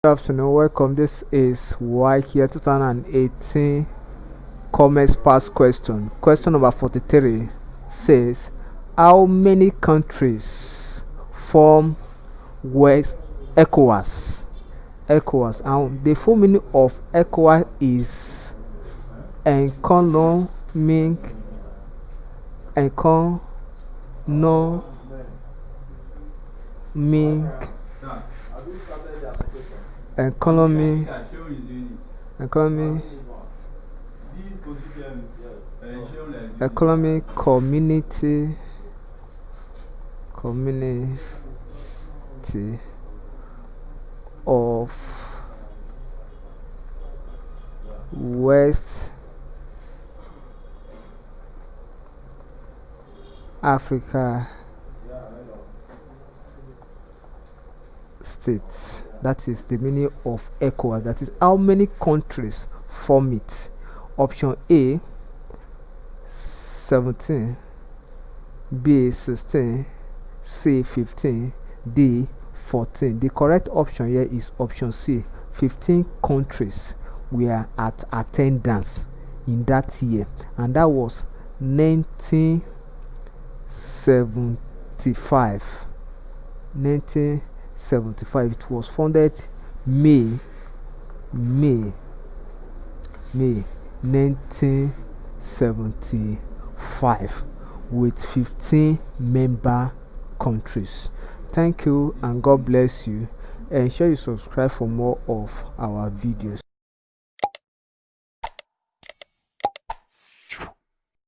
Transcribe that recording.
Good afternoon, welcome. This is Waec here 2018 Commerce Pass question. Question number 43 says, how many countries form West Ecowas? Ecowas. And the full meaning of Ecowas is economic economy economy community of West Africa states. That is the meaning of ECOWAS. That is how many countries form it. Option A 17, B 16, C 15, D 14. The correct option here is option C. 15 countries were at attendance in that year, and that was 1975. It was founded May 1975 with 15 member countries. Thank you and God bless you. Ensure you subscribe for more of our videos.